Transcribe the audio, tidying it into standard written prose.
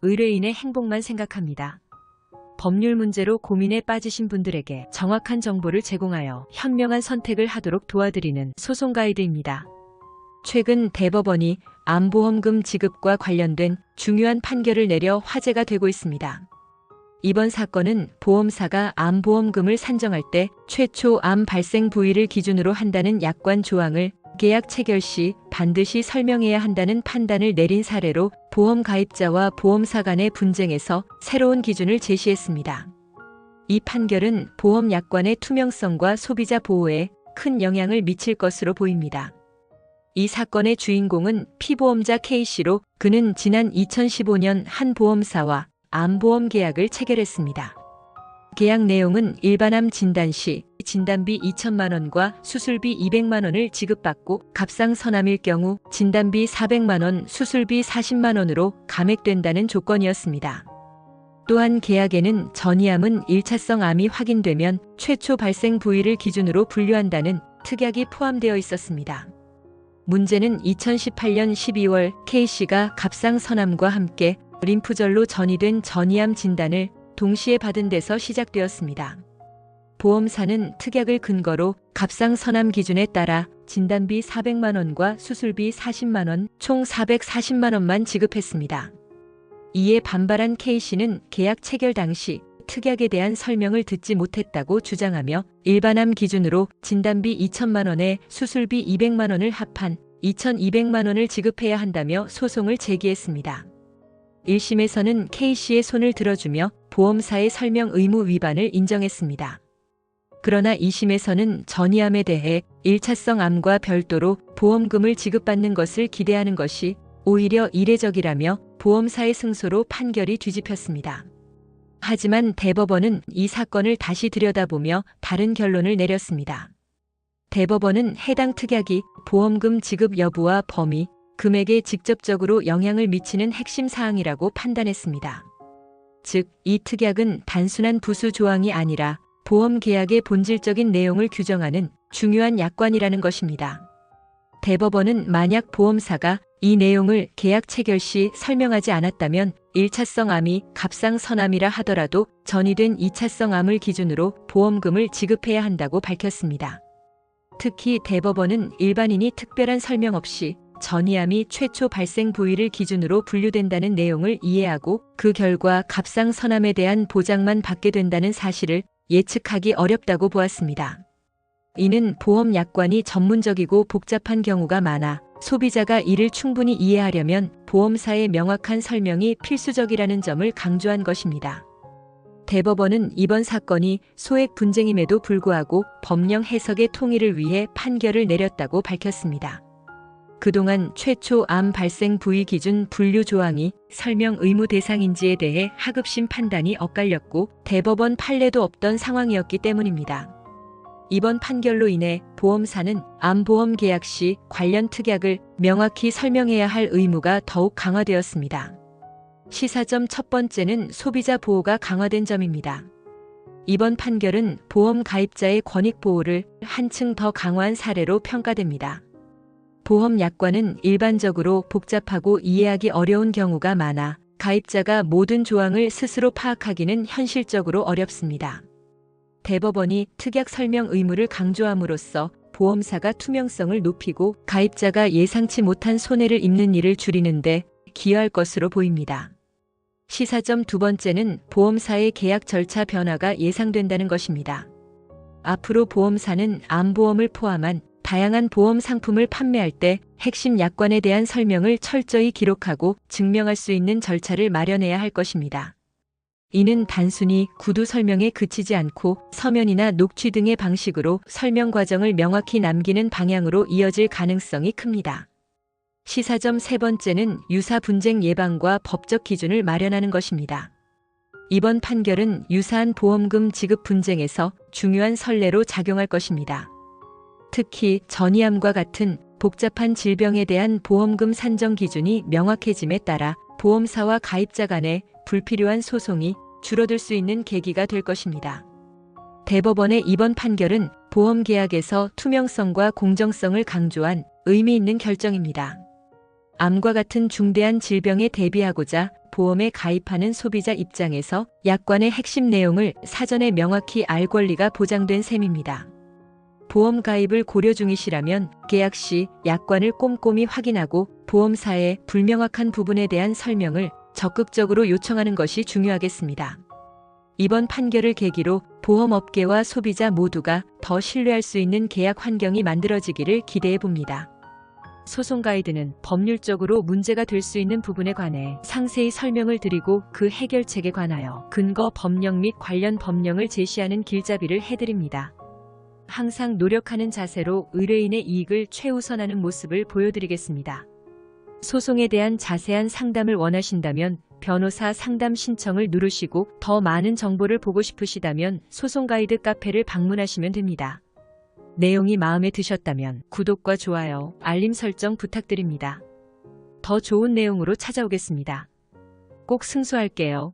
의뢰인의 행복만 생각합니다. 법률 문제로 고민에 빠지신 분들에게 정확한 정보를 제공하여 현명한 선택을 하도록 도와드리는 소송 가이드입니다. 최근 대법원이 암보험금 지급과 관련된 중요한 판결을 내려 화제가 되고 있습니다. 이번 사건은 보험사가 암보험금을 산정할 때 최초 암 발생 부위를 기준으로 한다는 약관 조항을 계약 체결 시 반드시 설명해야 한다는 판단을 내린 사례로 보험 가입자와 보험사 간의 분쟁에서 새로운 기준을 제시했습니다. 이 판결은 보험 약관의 투명성과 소비자 보호에 큰 영향을 미칠 것으로 보입니다. 이 사건의 주인공은 피보험자 K씨로 그는 지난 2015년 한 보험사와 암보험 계약을 체결했습니다. 계약 내용은 일반암 진단 시 진단비 2천만 원과 수술비 200만 원을 지급받고 갑상선암일 경우 진단비 400만 원, 수술비 40만 원으로 감액된다는 조건이었습니다. 또한 계약에는 전이암은 1차성 암이 확인되면 최초 발생 부위를 기준으로 분류한다는 특약이 포함되어 있었습니다. 문제는 2018년 12월 K씨가 갑상선암과 함께 림프절로 전이된 전이암 진단을 동시에 받은 데서 시작되었습니다. 보험사는 특약을 근거로 갑상선암 기준에 따라 진단비 400만 원과 수술비 40만 원, 총 440만 원만 지급했습니다. 이에 반발한 K씨는 계약 체결 당시 특약에 대한 설명을 듣지 못했다고 주장하며 일반암 기준으로 진단비 2천만 원에 수술비 200만 원을 합한 2,200만 원을 지급해야 한다며 소송을 제기했습니다. 1심에서는 K씨의 손을 들어주며 보험사의 설명 의무 위반을 인정했습니다. 그러나 2심에서는 전이암에 대해 1차성 암과 별도로 보험금을 지급받는 것을 기대하는 것이 오히려 이례적이라며 보험사의 승소로 판결이 뒤집혔습니다. 하지만 대법원은 이 사건을 다시 들여다보며 다른 결론을 내렸습니다. 대법원은 해당 특약이 보험금 지급 여부와 범위, 금액에 직접적으로 영향을 미치는 핵심 사항이라고 판단했습니다. 즉, 이 특약은 단순한 부수 조항이 아니라 보험 계약의 본질적인 내용을 규정하는 중요한 약관이라는 것입니다. 대법원은 만약 보험사가 이 내용을 계약 체결 시 설명하지 않았다면 1차성 암이 갑상선암이라 하더라도 전이된 2차성 암을 기준으로 보험금을 지급해야 한다고 밝혔습니다. 특히 대법원은 일반인이 특별한 설명 없이 전이암이 최초 발생 부위를 기준으로 분류된다는 내용을 이해하고 그 결과 갑상선암에 대한 보장만 받게 된다는 사실을 예측하기 어렵다고 보았습니다. 이는 보험 약관이 전문적이고 복잡한 경우가 많아 소비자가 이를 충분히 이해하려면 보험사의 명확한 설명이 필수적이라는 점을 강조한 것입니다. 대법원은 이번 사건이 소액 분쟁임에도 불구하고 법령 해석의 통일을 위해 판결을 내렸다고 밝혔습니다. 그동안 최초 암 발생 부위 기준 분류 조항이 설명 의무 대상인지에 대해 하급심 판단이 엇갈렸고 대법원 판례도 없던 상황이었기 때문입니다. 이번 판결로 인해 보험사는 암보험 계약 시 관련 특약을 명확히 설명해야 할 의무가 더욱 강화되었습니다. 시사점 첫 번째는 소비자 보호가 강화된 점입니다. 이번 판결은 보험 가입자의 권익 보호를 한층 더 강화한 사례로 평가됩니다. 보험 약관은 일반적으로 복잡하고 이해하기 어려운 경우가 많아 가입자가 모든 조항을 스스로 파악하기는 현실적으로 어렵습니다. 대법원이 특약 설명 의무를 강조함으로써 보험사가 투명성을 높이고 가입자가 예상치 못한 손해를 입는 일을 줄이는데 기여할 것으로 보입니다. 시사점 두 번째는 보험사의 계약 절차 변화가 예상된다는 것입니다. 앞으로 보험사는 암보험을 포함한 다양한 보험 상품을 판매할 때 핵심 약관에 대한 설명을 철저히 기록하고 증명할 수 있는 절차를 마련해야 할 것입니다. 이는 단순히 구두 설명에 그치지 않고 서면이나 녹취 등의 방식으로 설명 과정을 명확히 남기는 방향으로 이어질 가능성이 큽니다. 시사점 세 번째는 유사 분쟁 예방과 법적 기준을 마련하는 것입니다. 이번 판결은 유사한 보험금 지급 분쟁에서 중요한 선례로 작용할 것입니다. 특히 전이암과 같은 복잡한 질병에 대한 보험금 산정 기준이 명확해짐에 따라 보험사와 가입자 간의 불필요한 소송이 줄어들 수 있는 계기가 될 것입니다. 대법원의 이번 판결은 보험 계약에서 투명성과 공정성을 강조한 의미 있는 결정입니다. 암과 같은 중대한 질병에 대비하고자 보험에 가입하는 소비자 입장에서 약관의 핵심 내용을 사전에 명확히 알 권리가 보장된 셈입니다. 보험 가입을 고려 중이시라면 계약 시 약관을 꼼꼼히 확인하고 보험사의 불명확한 부분에 대한 설명을 적극적으로 요청하는 것이 중요하겠습니다. 이번 판결을 계기로 보험업계와 소비자 모두가 더 신뢰할 수 있는 계약 환경이 만들어지기를 기대해 봅니다. 소송 가이드는 법률적으로 문제가 될 수 있는 부분에 관해 상세히 설명을 드리고 그 해결책에 관하여 근거 법령 및 관련 법령을 제시하는 길잡이를 해드립니다. 항상 노력하는 자세로 의뢰인의 이익을 최우선하는 모습을 보여드리겠습니다. 소송에 대한 자세한 상담을 원하신다면 변호사 상담 신청을 누르시고 더 많은 정보를 보고 싶으시다면 소송 가이드 카페를 방문하시면 됩니다. 내용이 마음에 드셨다면 구독과 좋아요, 알림 설정 부탁드립니다. 더 좋은 내용으로 찾아오겠습니다. 꼭 승소할게요.